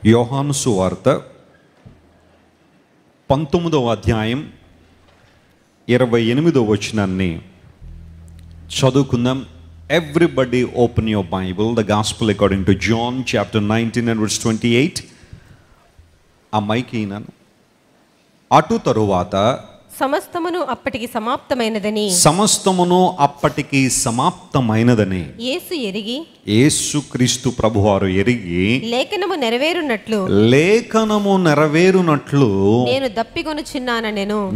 యోహాను సువార్త 19వ అధ్యాయం 28వ వచనాన్ని చదువుకుందాం. Everybody open your Bible, the Gospel according to John chapter 19 and verse 28. ఆ మైక్ ఈనాను. అటు తరువాత సమస్తమును అప్పటికి సమాప్తమైనదని యేసు ఎరిగి, యేసుక్రీస్తు ప్రభువారు ఎరిగి, లేఖనము నెరవేరునట్లు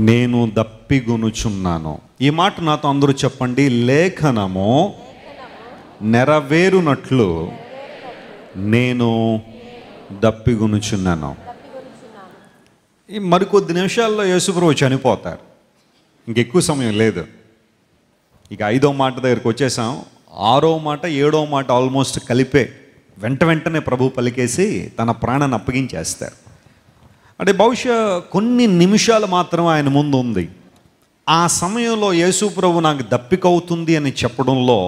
నేను దప్పిగొనుచున్నాను. ఈ మాట నాతో అందరూ చెప్పండి. లేఖనము నెరవేరునట్లు నేను దప్పిగొనుచున్నాను. మరికొద్ది నిమిషాల్లో యేసుప్రభు చనిపోతారు. ఇంకెక్కువ సమయం లేదు. ఇక 5వ మాట దగ్గరికి వచ్చేసాం. 6వ మాట 7వ మాట ఆల్మోస్ట్ కలిపే వెంటనే ప్రభు పలికేసి తన ప్రాణాన్ని అప్పగించేస్తారు. అంటే బహుశా కొన్ని నిమిషాలు మాత్రం ఆయన ముందు ఉంది. ఆ సమయంలో యేసుప్రభు నాకు దప్పికవుతుంది అని చెప్పడంలో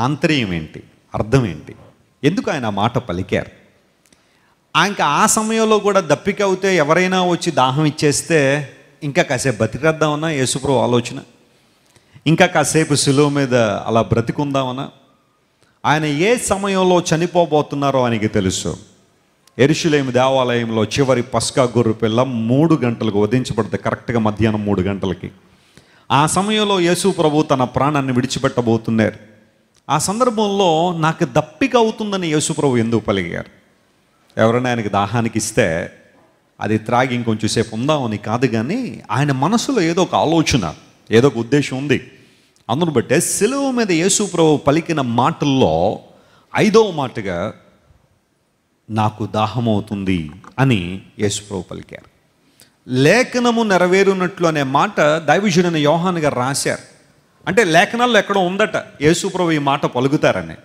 ఆంతర్యం ఏంటి, అర్థం ఏంటి, ఎందుకు ఆయన ఆ మాట పలికారు? ఇంకా ఆ సమయంలో కూడా దప్పిక అవుతే ఎవరైనా వచ్చి దాహం ఇచ్చేస్తే ఇంకా కాసేపు బతికేద్దామన్నా యేసుప్రభు ఆలోచన, ఇంకా కాసేపు శిలువ మీద అలా బ్రతికుందామన్నా. ఆయన ఏ సమయంలో చనిపోబోతున్నారో ఆయనకి తెలుసు. యెరూషలేము దేవాలయంలో చివరి పస్కా గొర్రె పిల్ల 3 గంటలకు వధించబడితే కరెక్ట్గా మధ్యాహ్నం 3 గంటలకి ఆ సమయంలో యేసుప్రభు తన ప్రాణాన్ని విడిచిపెట్టబోతున్నారు. ఆ సందర్భంలో నాకు దప్పిక అవుతుందని యేసుప్రభు ఎందుకు పలికారు? ఎవరైనా ఆయనకి దాహానికి ఇస్తే అది త్రాగి ఇంకొంచెం సేపు ఉందామని కాదు, కానీ ఆయన మనసులో ఏదో ఒక ఆలోచన, ఏదో ఒక ఉద్దేశం ఉంది. అందును బట్టే శిలువ మీద యేసుప్రభు పలికిన మాటల్లో 5వ మాటగా నాకు దాహం అవుతుంది అని యేసుప్రభు పలికారు. లేఖనము నెరవేరునట్లు అనే మాట దైవజనుడైన యోహాను గారు రాశారు. అంటే లేఖనాల్లో ఎక్కడో ఉందట యేసుప్రభు ఈ మాట పలుకుతారని.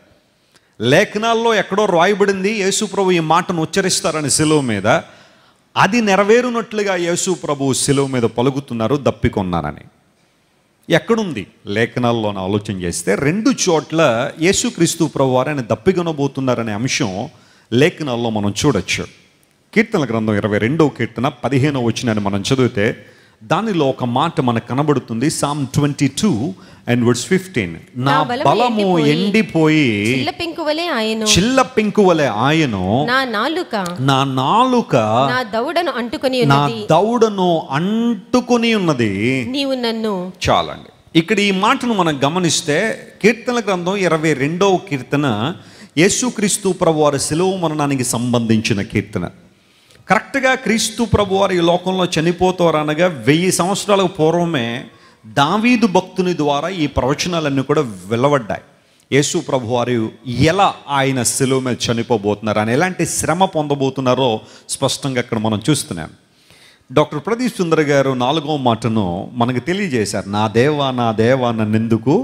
లేఖనాల్లో ఎక్కడో రాయబడింది యేసుప్రభు ఈ మాటను ఉచ్చరిస్తారని శిలువ మీద. అది నెరవేరునట్లుగా యేసుప్రభు శిలువ మీద పలుకుతున్నారు దప్పికొన్నారని. ఎక్కడుంది లేఖనాల్లో ఆలోచన చేస్తే 2 చోట్ల యేసుక్రీస్తు ప్రభు వారు ఆయన దప్పికొనబోతున్నారనే అంశం లేఖనాల్లో మనం చూడొచ్చు. కీర్తనల గ్రంథం 22వ కీర్తన 15వ వచనాన్ని మనం చదివితే దానిలో ఒక మాట మనకు కనబడుతుంది. Psalm 22 and verse 15. నా బలము ఎండిపోయి చిల్ల పెంకువలే ఆయను, నా నాలుక నా దౌడను అంటుకొని ఉన్నది. నీవు నన్ను. చాలండి. ఇక్కడ ఈ మాటను మనం గమనిస్తే కీర్తనల గ్రంథం 22వ కీర్తన యేసుక్రీస్తు ప్రభువారి శిలువ మరణానికి సంబంధించిన కీర్తన. కరెక్ట్గా క్రీస్తు ప్రభువారు ఈ లోకంలో చనిపోతారనగా 1000 సంవత్సరాలకు పూర్వమే దావీదు భక్తుని ద్వారా ఈ ప్రవచనాలన్నీ కూడా వెలువడ్డాయి. యేసు ప్రభువారు ఎలా ఆయన శిలువ మీద చనిపోబోతున్నారు, ఆయన ఎలాంటి శ్రమ పొందబోతున్నారో స్పష్టంగా అక్కడ మనం చూస్తున్నాం. డాక్టర్ ప్రదీప్ సుందర్ గారు 4వ మాటను మనకు తెలియజేశారు. నా దేవా నన్నెందుకు.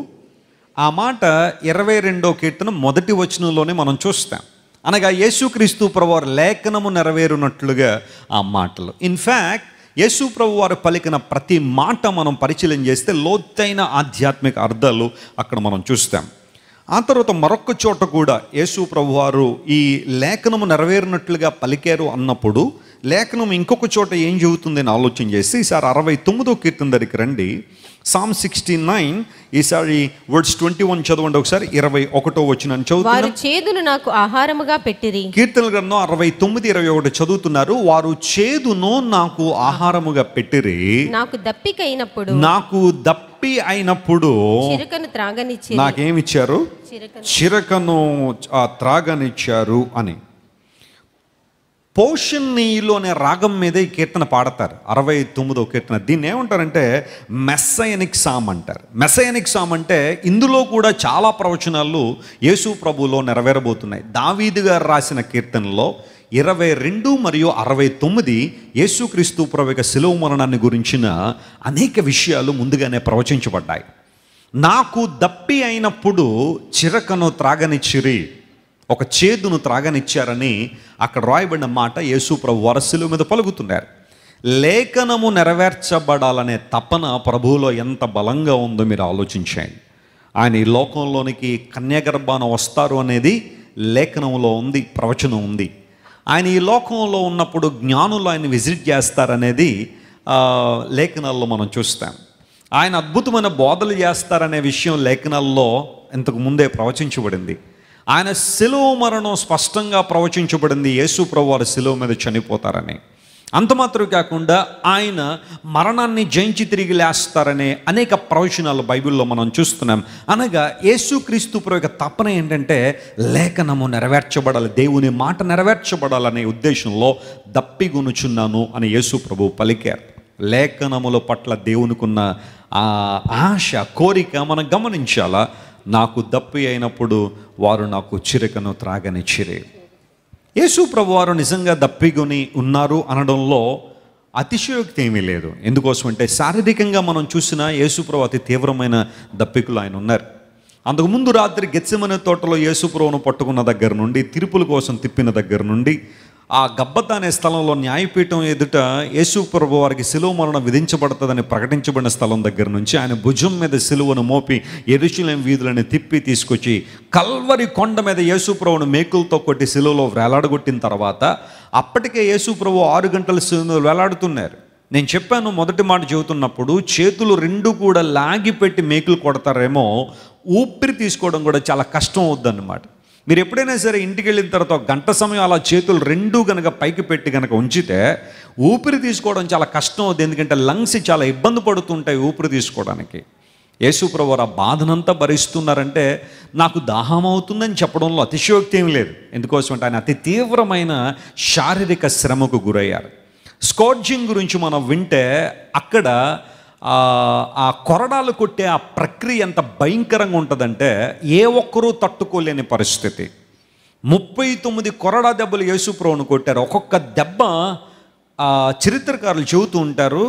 ఆ మాట 22వ కీర్తన 1వ వచనంలోనే మనం చూస్తాం. అనగా యేసుక్రీస్తు ప్రభువారు లేఖనము నెరవేరునట్లుగా ఆ మాటలు. ఇన్ఫ్యాక్ట్ యేసు ప్రభువారు పలికిన ప్రతి మాట మనం పరిశీలన చేస్తే లోతైన ఆధ్యాత్మిక అర్థాలు అక్కడ మనం చూస్తాం. ఆ తర్వాత మరొక చోట కూడా యేసు ప్రభువారు ఈ లేఖనము నెరవేరినట్లుగా పలికారు అన్నప్పుడు లేఖనం ఇంకొక చోట ఏం చెబుతుందని ఆలోచన చేసి ఈసారి 69వ కీర్తన దగ్గరికి రండి. Psalm 69, ఈసారి వర్డ్స్ 21 చదవండి ఒకసారి. 21వ వచనాన్ని చదువుతున్నారు. వారు చేదును నాకు ఆహారముగా పెట్టిరి. కీర్తనల గ్రంథం 69, 21 చదువుతున్నారు. వారు చేదును నాకు ఆహారముగా పెట్టిరి. నాకు దప్పి అయినప్పుడు చిరకను త్రాగనిచ్చారు. నాకేమిచ్చారు? చిరకను త్రాగనిచ్చారు అని. పోషణీయులు అనే రాగం మీద ఈ కీర్తన పాడతారు. 69వ కీర్తన. దీన్ని ఏమంటారంటే మెస్సయనిక్ సామ్ అంటారు. మెస్సయనిక్ సామ్ అంటే ఇందులో కూడా చాలా ప్రవచనాలు యేసు ప్రభువులో నెరవేరబోతున్నాయి. దావీదు గారు రాసిన కీర్తనలో 22 మరియు 69 యేసుక్రీస్తు ప్రభు యొక్క శిలువ మరణాన్ని గురించిన అనేక విషయాలు ముందుగానే ప్రవచించబడ్డాయి. నాకు దప్పి అయినప్పుడు చిరకను త్రాగనిచ్చిరి, ఒక చేదును త్రాగనిచ్చారని అక్కడ రాయబడిన మాట యేసు ప్రభు వారు శిలువ మీద పలుకుతున్నారు. లేఖనము నెరవేర్చబడాలనే తపన ప్రభువులో ఎంత బలంగా ఉందో మీరు ఆలోచించండి. ఆయన ఈ లోకంలోనికి కన్యాగర్భాన వస్తారు అనేది లేఖనంలో ఉంది, ప్రవచనం ఉంది. ఆయన ఈ లోకంలో ఉన్నప్పుడు జ్ఞానులు ఆయన విజిట్ చేస్తారనేది లేఖనాల్లో మనం చూస్తాం. ఆయన అద్భుతమైన బోధలు చేస్తారనే విషయం లేఖనాల్లో ఇంతకు ముందే ప్రవచించబడింది. ఆయన శిలువ మరణం స్పష్టంగా ప్రవచించబడింది, యేసు ప్రభువు వారు శిలువ మీద చనిపోతారని. అంత మాత్రం కాకుండా ఆయన మరణాన్ని జయించి తిరిగి లేస్తారనే అనేక ప్రవచనాలు బైబిల్లో మనం చూస్తున్నాం. అనగా యేసుక్రీస్తు ప్రభు యొక్క తపన ఏంటంటే లేఖనము నెరవేర్చబడాలి, దేవుని మాట నెరవేర్చబడాలనే ఉద్దేశంలో దప్పిగొనుచున్నాను అని యేసు ప్రభు పలికారు. లేఖనముల పట్ల దేవునికున్న ఆశ, కోరిక మనం గమనించాలా. నాకు దప్పి అయినప్పుడు వారు నాకు చిరకను త్రాగనిచ్చిరే. యేసు ప్రభు వారు నిజంగా దప్పికొని ఉన్నారు అనడంలో అతిశయోక్తి ఏమీ లేదు. ఎందుకోసం అంటే శారీరకంగా మనం చూసిన యేసు ప్రభు అతి తీవ్రమైన దప్పికులు ఆయన ఉన్నారు. అంతకుముందు రాత్రి గెత్సెమనే తోటలో యేసు ప్రభువును పట్టుకున్న దగ్గర నుండి, తిరుపుల కోసం తిప్పిన దగ్గర నుండి, ఆ గబ్బత అనే స్థలంలో న్యాయపీఠం ఎదుట యేసు ప్రభు వారికి శిలువ మరణం విధించబడుతుందని ప్రకటించబడిన స్థలం దగ్గర నుంచి ఆయన భుజం మీద శిలువను మోపి యెరూషలేము వీధులను తిప్పి తీసుకొచ్చి కల్వరి కొండ మీద యేసు ప్రభువును మేకులతో కొట్టి శిలువలో వేలాడగొట్టిన తర్వాత అప్పటికే యేసు ప్రభు 6 గంటల శిలువలో వేలాడుతున్నారు. నేను చెప్పాను మొదటి మాట చెబుతున్నప్పుడు, చేతులు రెండు కూడా లాగిపెట్టి మేకులు కొడతారేమో, ఊపిరి తీసుకోవడం కూడా చాలా కష్టం అవుద్దన్నమాట. మీరు ఎప్పుడైనా సరే ఇంటికి వెళ్ళిన తర్వాత ఒక గంట సమయం అలా చేతులు రెండు కనుక పైకి పెట్టి కనుక ఉంచితే ఊపిరి తీసుకోవడం చాలా కష్టం అవుతుంది. ఎందుకంటే లంగ్స్ చాలా ఇబ్బంది పడుతుంటాయి ఊపిరి తీసుకోవడానికి. యేసు ప్రభువు ఆ బాధనంతా భరిస్తున్నారంటే నాకు దాహం అవుతుందని చెప్పడంలో అతిశయోక్తి ఏం లేదు. ఎందుకోసం అంటే ఆయన అతి తీవ్రమైన శారీరక శ్రమకు గురయ్యారు. స్కోర్జింగ్ గురించి మనం వింటే అక్కడ ఆ కొరడాలు కొట్టే ఆ ప్రక్రియ ఎంత భయంకరంగా ఉంటుందంటే ఏ ఒక్కరూ తట్టుకోలేని పరిస్థితి. 39 కొరడా దెబ్బలు యేసు ప్రభువును కొట్టారు. ఒక్కొక్క దెబ్బ చరిత్రకారులు చెబుతూ ఉంటారు,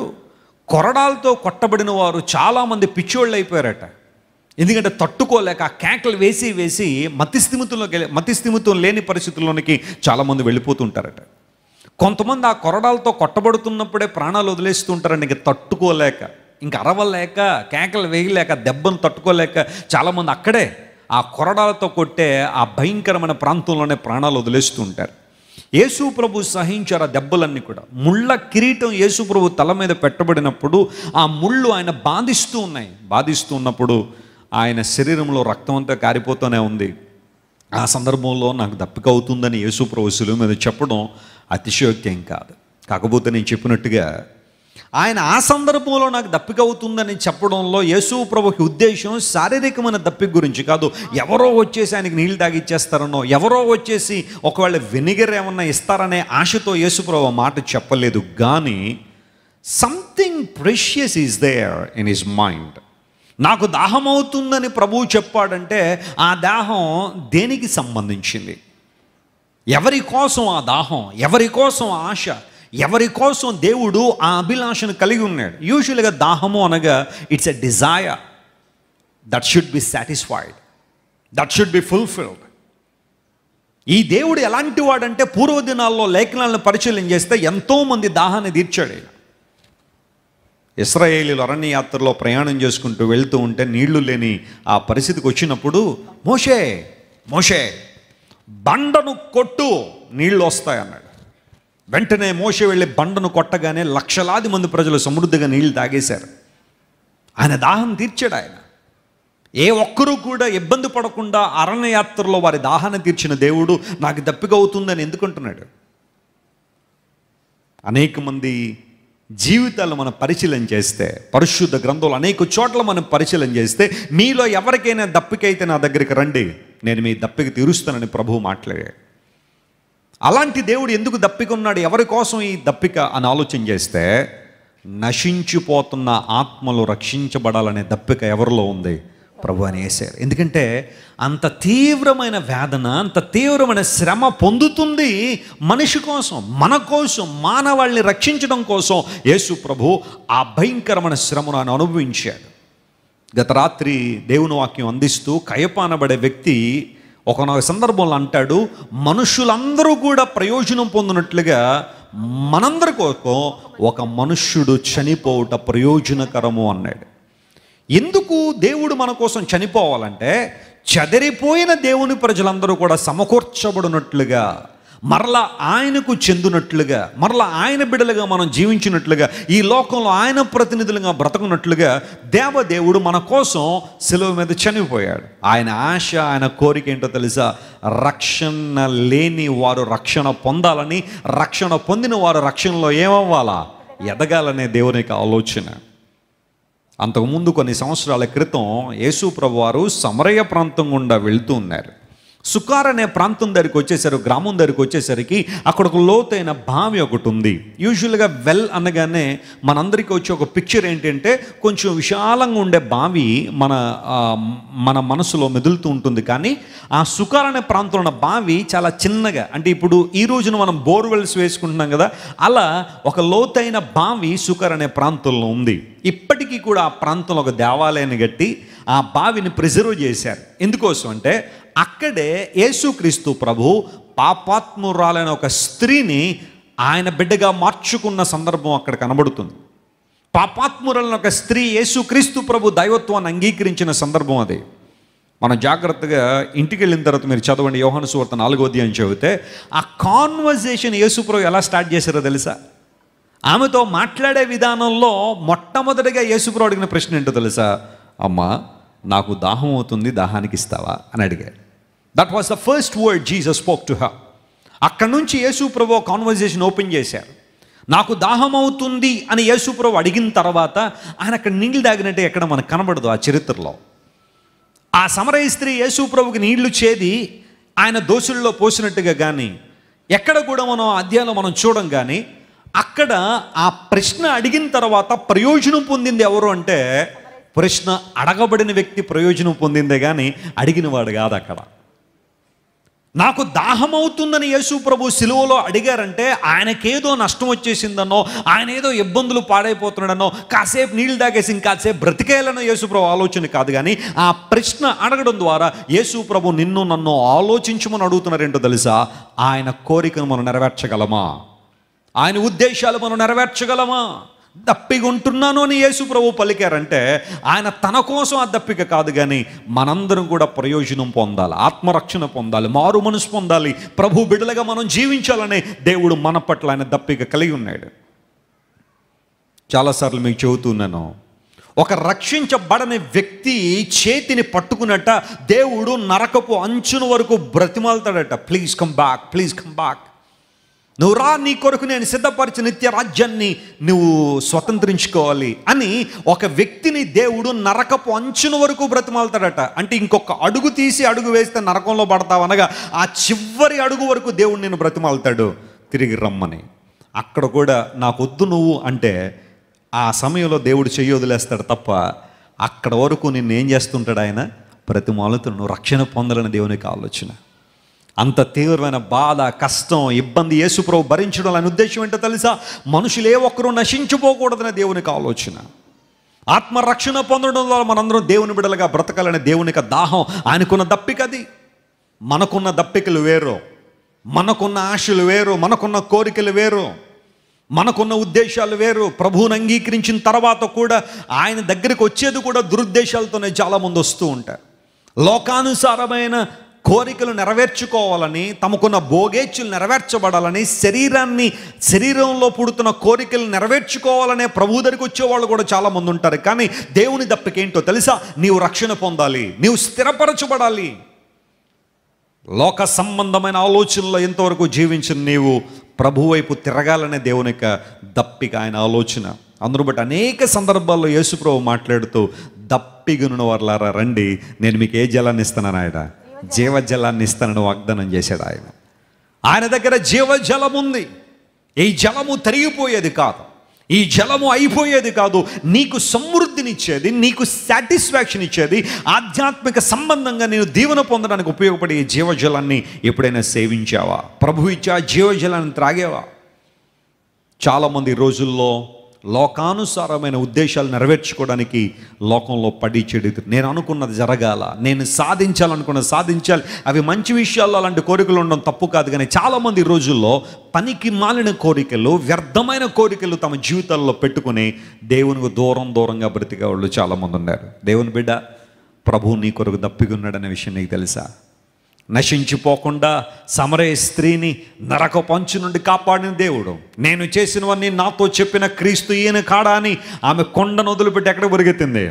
కొరడాలతో కొట్టబడిన వారు చాలామంది పిచ్చోళ్ళు అయిపోయారట. ఎందుకంటే తట్టుకోలేక ఆ కేకలు వేసి వేసి మతిస్థిమితం లేని పరిస్థితుల్లోనికి చాలామంది వెళ్ళిపోతుంటారట. కొంతమంది ఆ కొరడాలతో కొట్టబడుతున్నప్పుడే ప్రాణాలు వదిలేస్తుంటారండి. ఇంక తట్టుకోలేక, ఇంక అరవలేక, కేకలు వేయలేక, దెబ్బను తట్టుకోలేక చాలామంది అక్కడే ఆ కొరడాలతో కొట్టే ఆ భయంకరమైన ప్రాంతంలోనే ప్రాణాలు వదిలేస్తూ ఉంటారు. యేసు ప్రభు సహించారు ఆ దెబ్బలన్నీ కూడా. ముళ్ళ కిరీటం యేసు ప్రభు తల మీద పెట్టబడినప్పుడు ఆ ముళ్ళు ఆయన బాధిస్తూ ఉన్నప్పుడు ఆయన శరీరంలో రక్తం అంతా కారిపోతూనే ఉంది. ఆ సందర్భంలో నాకు దప్పిక అవుతుందని యేసు ప్రభు శిలువ మీద చెప్పడం అతిశయోక్తి ఏం కాదు. కాకపోతే నేను చెప్పినట్టుగా ఆయన ఆ సందర్భంలో నాకు దప్పిక అవుతుందని చెప్పడంలో యేసు ప్రభుకి ఉద్దేశం శారీరకమైన దప్పిక గురించి కాదు. ఎవరో వచ్చేసి ఆయనకి నీళ్ళు తాగిచ్చేస్తారనో, ఎవరో వచ్చేసి ఒకవేళ వెనిగర్ ఏమన్నా ఇస్తారనే ఆశతో యేసు ప్రభు మాట చెప్పలేదు. కానీ something precious is there in his mind. నాకు దాహం అవుతుందని ప్రభువు చెప్పాడంటే ఆ దాహం దేనికి సంబంధించింది? ఎవరి కోసం ఆ దాహం, ఎవరి కోసం ఆశ, ఎవరి కోసం దేవుడు ఆ అభిలాషను కలిగి ఉన్నాడు. యూజువల్గా దాహము అనగా it's a desire that should be satisfied, that should be fulfilled. ఈ దేవుడు ఎలాంటి వాడంటే పూర్వదినాల్లో లేఖనాలను పరిశీలన చేస్తే ఎంతోమంది దాహాన్ని తీర్చాడు. ఇశ్రాయేలీయులు అరణ్య యాత్రలో ప్రయాణం చేసుకుంటూ వెళ్తూ ఉంటే నీళ్లు లేని ఆ పరిస్థితికి వచ్చినప్పుడు మోషే బండను కొట్టు, నీళ్లు వస్తాయన్నాడు. వెంటనే మోషే వెళ్ళి బండను కొట్టగానే లక్షలాది మంది ప్రజలు సమృద్ధిగా నీళ్లు తాగేశారు. ఆయన దాహం తీర్చాడు. ఆయన ఏ ఒక్కరూ కూడా ఇబ్బంది పడకుండా అరణ్య యాత్రలో వారి దాహాన్ని తీర్చిన దేవుడు నాకు దప్పిక అవుతుందని ఎందుకుంటున్నాడు? అనేక మంది జీవితాలు మనం పరిశీలన చేస్తే, పరిశుద్ధ గ్రంథంలో అనేక చోట్ల మనం పరిశీలన చేస్తే, మీలో ఎవరికైనా దప్పికైతే నా దగ్గరికి రండి, నేను మీ దప్పిక తీరుస్తానని ప్రభువు మాట్లాడాడు. అలాంటి దేవుడు ఎందుకు దప్పిక ఉన్నాడు, ఎవరి కోసం ఈ దప్పిక అని ఆలోచన చేస్తే, నశించిపోతున్న ఆత్మలు రక్షించబడాలనే దప్పిక ఎవరిలో ఉంది? ప్రభు అని వేశారు. ఎందుకంటే అంత తీవ్రమైన వేదన, అంత తీవ్రమైన శ్రమ పొందుతుంది మనిషి కోసం, మన కోసం, మానవాళ్ళని రక్షించడం కోసం యేసు ప్రభు ఆ భయంకరమైన శ్రమను ఆయన అనుభవించాడు. గత రాత్రి దేవుని వాక్యం అందిస్తూ కయప అనబడే వ్యక్తి ఒకనొక సందర్భంలో అంటాడు, మనుషులందరూ కూడా ప్రయోజనం పొందినట్లుగా మనందరి కోసం ఒక మనుష్యుడు చనిపోవుట ప్రయోజనకరము అన్నాడు. ఎందుకు దేవుడు మన కోసం చనిపోవాలంటే, చెదరిపోయిన దేవుని ప్రజలందరూ కూడా సమకూర్చబడినట్లుగా మరలా ఆయనకు చెందినట్లుగా, మరలా ఆయన బిడ్డలుగా మనం జీవించినట్లుగా, ఈ లోకంలో ఆయన ప్రతినిధులుగా బ్రతకున్నట్లుగా దేవదేవుడు మన కోసం సిలువ మీద చనిపోయాడు. ఆయన ఆశ, ఆయన కోరిక ఏంటో తెలుసా? రక్షణ లేని వారు రక్షణ పొందాలని, రక్షణ పొందిన వారు రక్షణలో ఏమవ్వాలా? ఎదగాలనే దేవుని యొక్క ఆలోచన. అంతకుముందు కొన్ని సంవత్సరాల క్రితం యేసు ప్రభు వారు సమరయ ప్రాంతం గుండా వెళ్తూ ఉన్నారు. సుకార్ అనే ప్రాంతం దగ్గరికి వచ్చేసరికి, గ్రామం దగ్గరికి వచ్చేసరికి అక్కడ ఒక లోతైన బావి ఒకటి ఉంది. యూజువల్గా వెల్ అనగానే మనందరికీ వచ్చే ఒక పిక్చర్ ఏంటంటే కొంచెం విశాలంగా ఉండే బావి మన మనసులో మెదులుతూ ఉంటుంది. కానీ ఆ సుకార్ అనే ప్రాంతంలో ఉన్న బావి చాలా చిన్నగా, అంటే ఇప్పుడు ఈ రోజున మనం బోర్వెల్స్ వేసుకుంటున్నాం కదా, అలా ఒక లోతైన బావి సుకార్ అనే ప్రాంతంలో ఉంది. ఇప్పటికీ కూడా ఆ ప్రాంతంలో ఒక దేవాలయాన్ని కట్టి ఆ బావిని ప్రిజర్వ్ చేశారు. ఎందుకోసం అంటే అక్కడే యేసుక్రీస్తు ప్రభు పాపాత్మురాలైన ఒక స్త్రీని ఆయన బిడ్డగా మార్చుకున్న సందర్భం అక్కడ కనబడుతుంది. పాపాత్మురాలైన ఒక స్త్రీ యేసుక్రీస్తు ప్రభు దైవత్వాన్ని అంగీకరించిన సందర్భం అది. మనం జాగ్రత్తగా ఇంటికి వెళ్ళిన తర్వాత మీరు చదవండి, యోహాను సువార్త 4వ అధ్యాయం చదివితే ఆ కాన్వర్జేషన్ యేసు ప్రభు ఎలా స్టార్ట్ చేశారో తెలుసా? ఆమెతో మాట్లాడే విధానంలో మొట్టమొదటిగా యేసు ప్రభు అడిగిన ప్రశ్న ఏంటో తెలుసా? అమ్మా, నాకు దాహం అవుతుంది, దాహానికి ఇస్తావా అని అడిగారు. That was the first word Jesus spoke to her. అక్కడ నుంచి యేసు ప్రభు కాన్వర్జేషన్ ఓపెన్ చేశారు. నాకు దాహం అవుతుంది అని యేసు ప్రభు అడిగిన తర్వాత ఆయన అక్కడ నీళ్ళు తాగినట్టే ఎక్కడ మనకు కనబడదు ఆ చరిత్రలో. ఆ సమరయ స్త్రీ యేసు ప్రభుకి నీళ్లు చేది ఆయన దోషుల్లో పోసినట్టుగా కానీ ఎక్కడ కూడా మనం అధ్యాయంలో మనం చూడం. కానీ అక్కడ ఆ ప్రశ్న అడిగిన తర్వాత ప్రయోజనం పొందింది ఎవరు అంటే, ప్రశ్న అడగబడిన వ్యక్తి ప్రయోజనం పొందిందే కానీ అడిగినవాడు కాదు. అక్కడ నాకు దాహం అవుతుందని యేసు ప్రభు సిలువలో అడిగారంటే ఆయనకేదో నష్టం వచ్చేసిందనో, ఆయన ఏదో ఇబ్బందులు పాడైపోతున్నాడనో, కాసేపు నీళ్ళు తాగేసి ఇంకాసేపు బ్రతికేయాలనో యేసు ప్రభు ఆలోచన కాదు. కానీ ఆ ప్రశ్న అడగడం ద్వారా యేసు ప్రభు నిన్ను నన్ను ఆలోచించమని అడుగుతున్నారేంటో తెలుసా? ఆయన కోరికను మనం నెరవేర్చగలమా? ఆయన ఉద్దేశాలు మనం నెరవేర్చగలమా? దప్పిగా ఉంటున్నాను అని యేసు ప్రభు పలికారంటే ఆయన తన కోసం ఆ దప్పిక కాదు, కానీ మనందరం కూడా ప్రయోజనం పొందాలి, ఆత్మరక్షణ పొందాలి, మారు మనసు పొందాలి, ప్రభు బిడ్డలుగా మనం జీవించాలనే దేవుడు మన పట్ల ఆయన దప్పిక కలిగి ఉన్నాడు. చాలాసార్లు మీకు చెబుతున్నాను, ఒక రక్షించబడని వ్యక్తి చేతిని పట్టుకున్నట్ట దేవుడు నరకపు అంచున వరకు బ్రతిమాలుతాడట. Please come back, please come back, నువ్వు రా, నీ కొరకు నేను సిద్ధపరిచిన నిత్య రాజ్యాన్ని నువ్వు స్వతంత్రించుకోవాలి అని ఒక వ్యక్తిని దేవుడు నరకపు అంచున వరకు బ్రతిమాలుతాడట. అంటే ఇంకొక అడుగు తీసి అడుగు వేస్తే నరకంలో పడతావు అనగా ఆ చివరి అడుగు వరకు దేవుడు నేను బ్రతిమాలుతాడు తిరిగి రమ్మని. అక్కడ కూడా నాకు వద్దు నువ్వు అంటే ఆ సమయంలో దేవుడు చెయ్యి వదిలేస్తాడు తప్ప అక్కడ వరకు నిన్ను ఏం చేస్తుంటాడు? ఆయన బ్రతిమాలుతాడు. నువ్వు రక్షణ పొందాలని దేవునికి ఆలోచన. అంత తీవ్రమైన బాధ, కష్టం, ఇబ్బంది యేసు ప్రభు భరించడం అనే ఉద్దేశం ఏంటో తెలుసా? మనుషులు ఏ ఒక్కరూ నశించిపోకూడదనే దేవునికి ఆలోచన. ఆత్మరక్షణ పొందడం ద్వారా మనందరం దేవుని బిడ్డలుగా బ్రతకాలనే దేవునికి దాహం, ఆయనకున్న దప్పికది. మనకున్న దప్పికలు వేరు, మనకున్న ఆశలు వేరు, మనకున్న కోరికలు వేరు, మనకున్న ఉద్దేశాలు వేరు. ప్రభువుని అంగీకరించిన తర్వాత కూడా ఆయన దగ్గరికి వచ్చేది కూడా దురుద్దేశాలతోనే చాలామంది వస్తూ ఉంటారు. లోకానుసారమైన కోరికలు నెరవేర్చుకోవాలని, తమకున్న భోగేచ్ఛలు నెరవేర్చబడాలని, శరీరంలో పుడుతున్న కోరికలు నెరవేర్చుకోవాలనే ప్రభు దగ్గరికి వచ్చేవాళ్ళు కూడా చాలామంది ఉంటారు. కానీ దేవుని దప్పికేంటో తెలుసా? నీవు రక్షణ పొందాలి, నీవు స్థిరపరచబడాలి. లోక సంబంధమైన ఆలోచనలో ఎంతవరకు జీవించిన నీవు ప్రభు వైపు తిరగాలనే దేవుని యొక్క దప్పిక, ఆయన ఆలోచన. అందరూ బట్టి అనేక సందర్భాల్లో యేసు ప్రభు మాట్లాడుతూ దప్పిగనున్న వారులారా రండి, నేను మీకు ఏ జలాన్ని ఇస్తానని, ఆయన జీవజలాన్ని ఇస్తానని వాగ్దానం చేశాడు. ఆయన దగ్గర జీవజలం ఉంది. ఈ జలము తరిగిపోయేది కాదు, ఈ జలము అయిపోయేది కాదు. నీకు సమృద్ధినిచ్చేది, నీకు సాటిస్ఫాక్షన్ ఇచ్చేది, ఆధ్యాత్మిక సంబంధంగా నేను దీవెన పొందడానికి ఉపయోగపడే ఈ జీవజలాన్ని ఎప్పుడైనా సేవించావా? ప్రభు ఇచ్చే ఆ జీవజలాన్ని త్రాగేవా? చాలామంది ఈ రోజుల్లో లోకానుసారమైన ఉద్దేశాలు నెరవేర్చుకోవడానికి లోకంలో పడి చెడు. నేను అనుకున్నది జరగాల, నేను సాధించాలనుకున్నది సాధించాలి, అవి మంచి విషయాల్లో అలాంటి కోరికలు ఉండడం తప్పు కాదు. కానీ చాలామంది ఈ రోజుల్లో పనికి మాలిన కోరికలు, వ్యర్థమైన కోరికలు తమ జీవితాల్లో పెట్టుకుని దేవునికి దూరంగా బ్రతికే వాళ్ళు చాలామంది ఉన్నారు. దేవుని బిడ్డ, ప్రభువు నీ కొరకు దప్పికున్నాడనే విషయం నీకు తెలుసా? నశించిపోకుండా సమరయ స్త్రీని నరక పంచు నుండి కాపాడిన దేవుడు, నేను చేసినవన్నీ నాతో చెప్పిన క్రీస్తు ఈయన కాడా అని ఆమె కొండను వదిలిపెట్టి ఎక్కడ పరిగెత్తింది?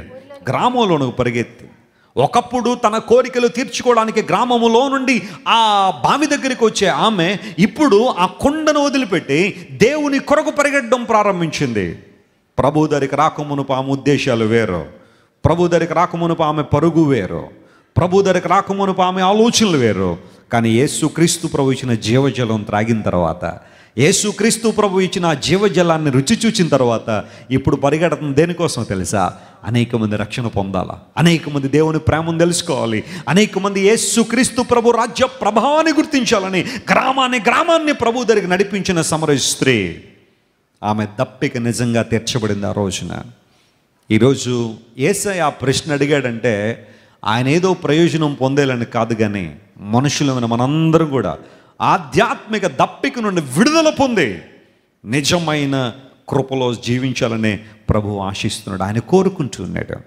గ్రామంలోనూ పరిగెత్తి. ఒకప్పుడు తన కోరికలు తీర్చుకోవడానికి గ్రామములో నుండి ఆ బావి దగ్గరికి వచ్చే ఆమె ఇప్పుడు ఆ కొండను వదిలిపెట్టి దేవుని కొరకు పరిగెట్టడం ప్రారంభించింది. ప్రభు దగ్గరికి రాకమునుపు ఆమె ఉద్దేశాలు వేరు, ప్రభు దగ్గరికి రాకమునుపు ఆమె పరుగు వేరు, ప్రభు దగ్గరికి రాకమునుపు ఆమె ఆలోచనలు వేరు. కానీ యేసుక్రీస్తు ప్రభు ఇచ్చిన జీవజలం త్రాగిన తర్వాత, యేసుక్రీస్తు ప్రభు ఇచ్చిన ఆ జీవజలాన్ని రుచి చూచిన తర్వాత ఇప్పుడు పరిగెడుతుంది దేనికోసం తెలుసా? అనేక మంది రక్షణ పొందాలా, అనేక మంది దేవుని ప్రేమను తెలుసుకోవాలి, అనేక మంది యేసుక్రీస్తు ప్రభు రాజ్య ప్రభావాన్ని గుర్తించాలని గ్రామాన్ని ప్రభు దగ్గరికి నడిపించిన సమరయ స్త్రీ, ఆమె దప్పిక నిజంగా తీర్చబడింది ఆ రోజున. ఈరోజు యేసయ్య ఆ ప్రశ్న అడిగాడంటే ఆయన ఏదో ప్రయోజనం పొందేలని కాదు, కానీ మనుషులమైన మనందరం కూడా ఆధ్యాత్మిక దప్పిక నుండి విడుదల పొంది నిజమైన కృపలో జీవించాలనే ప్రభు ఆశిస్తున్నాడు, ఆయన కోరుకుంటున్నాడు.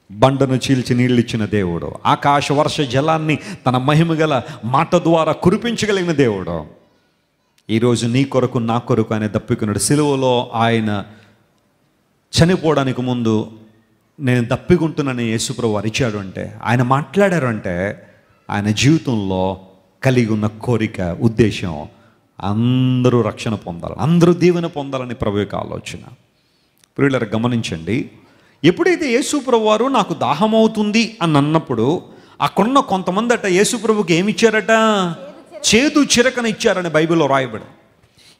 బండను చీల్చి నీళ్ళు ఇచ్చిన దేవుడు, ఆకాశ వర్ష జలాన్ని తన మహిమగల మాట ద్వారా కురిపించగలిగిన దేవుడు, ఈరోజు నీ కొరకు నా కొరకు ఆయన దప్పికున్నాడు. సిలువలో ఆయన చనిపోవడానికి ముందు నేను దప్పికుంటున్నానని యేసుప్రభు అరిచాడు అంటే, ఆయన మాట్లాడారు అంటే, ఆయన జీవితంలో కలిగి ఉన్న కోరిక, ఉద్దేశం అందరూ రక్షణ పొందాలి, అందరూ దీవెన పొందాలని ప్రభు యొక్క ఆలోచన. ప్రియులారా గమనించండి, ఎప్పుడైతే యేసుప్రభు వారు నాకు దాహం అవుతుంది అని అన్నప్పుడు అక్కడున్న కొంతమంది అట యేసుప్రభుకి ఏమి ఇచ్చారట? చేదు చిరకన ఇచ్చారని బైబిల్లో రాయబడి.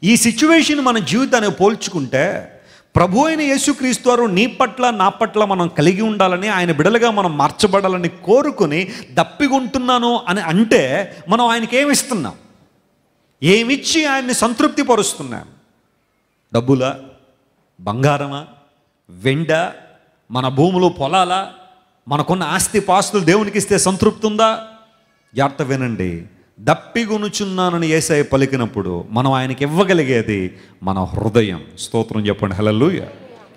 ఈ సిచ్యువేషన్ మన జీవితాన్ని పోల్చుకుంటే ప్రభు అయిన యేసుక్రీస్తు వారు నీ పట్ల నా పట్ల మనం కలిగి ఉండాలని, ఆయన బిడలుగా మనం మార్చబడాలని కోరుకుని దప్పిగుంటున్నాను అని అంటే మనం ఆయనకి ఏమిస్తున్నాం? ఏమిచ్చి ఆయన్ని సంతృప్తి పరుస్తున్నాం? డబ్బులా, బంగారమా, వెండ, మన భూములు పొలాలా, మనకున్న ఆస్తి పాస్తులు దేవునికి ఇస్తే సంతృప్తి ఉందా? జాగ్రత్త వినండి, దప్పిగొనుచున్నానని యేసయ్య పలికినప్పుడు మనం ఆయనకి ఇవ్వగలిగేది మన హృదయం. స్తోత్రం చెప్పండి, హల్లెలూయా.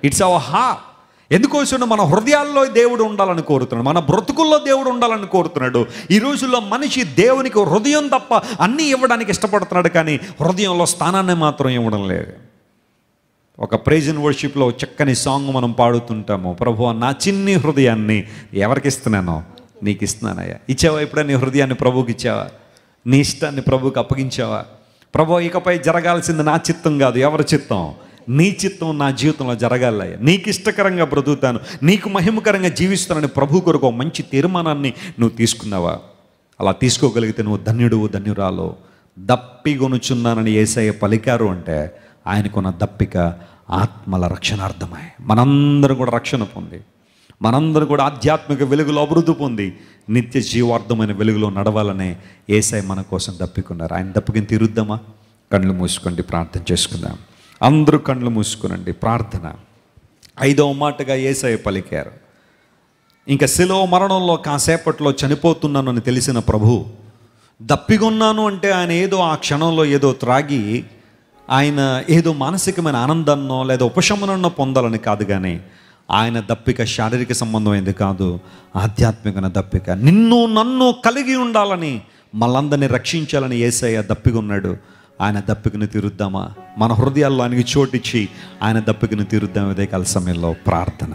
It's our heart. ఎందుకోసం మన హృదయాల్లో దేవుడు ఉండాలని కోరుతున్నాడు, మన బ్రతుకుల్లో దేవుడు ఉండాలని కోరుతున్నాడు. ఈ రోజుల్లో మనిషి దేవునికి హృదయం తప్ప అన్నీ ఇవ్వడానికి ఇష్టపడుతున్నాడు, కానీ హృదయంలో స్థానాన్ని మాత్రం ఇవ్వడం లేదు. ఒక ప్రైజ్ అండ్ వర్షిప్లో చక్కని సాంగ్ మనం పాడుతుంటాము, ప్రభువా నా చిన్ని హృదయాన్ని ఎవరికి ఇస్తున్నానో నీకు ఇస్తున్నానయ్యా. ఇచ్చావా? ఎప్పుడైనా నీ హృదయాన్ని ప్రభువుకి ఇచ్చావా? నీ ఇష్టాన్ని ప్రభువుకి అప్పగించావా? ప్రభు ఇకపై జరగాల్సింది నా చిత్తం కాదు, ఎవరి చిత్తం? నీ చిత్తం నా జీవితంలో జరగాలయ్యా, నీకు ఇష్టకరంగా బ్రతుకుతాను, నీకు మహిమకరంగా జీవిస్తానని ప్రభు కొరకు ఒక మంచి తీర్మానాన్ని నువ్వు తీసుకున్నావా? అలా తీసుకోగలిగితే నువ్వు ధన్యుడు, ధన్యురాలు. దప్పిగొనుచున్నానని యేసయ్య పలికారు అంటే ఆయనకున్న దప్పిక ఆత్మల రక్షణార్థమై మనందరం కూడా రక్షణ పొంది, మనందరూ కూడా ఆధ్యాత్మిక వెలుగులో అభివృద్ధి పొంది నిత్య జీవార్థమైన వెలుగులో నడవాలనే యేసయ్య మన కోసం దప్పికున్నారు. ఆయన దప్పికని తీరుద్దామా? కళ్ళు మూసుకోండి, ప్రార్థన చేసుకుందాం. అందరూ కళ్ళు మూసుకునండి, ప్రార్థన. 5వ మాటగా యేసయ్య పలికారు. ఇంకా శిలువ మరణంలో కాసేపట్లో చనిపోతున్నాను అని తెలిసిన ప్రభు దప్పిగొన్నాను అంటే ఆయన ఏదో ఆ క్షణంలో ఏదో త్రాగి ఆయన ఏదో మానసికమైన ఆనందాన్నో లేదా ఉపశమనాన్నో పొందాలని కాదు, కానీ ఆయన దప్పిక శారీరక సంబంధమైంది కాదు, ఆధ్యాత్మికమైన దప్పిక. నిన్ను నన్ను కలిగి ఉండాలని, మనందరినీ రక్షించాలని యేసయ్య దప్పిగొన్నాడు. ఆయన దప్పికను తీరుద్దామా? మన హృదయాల్లో ఆయనకి చోటిచ్చి ఆయన దప్పికను తీరుద్దాం. ఇదే కాల సమయంలో ప్రార్థన.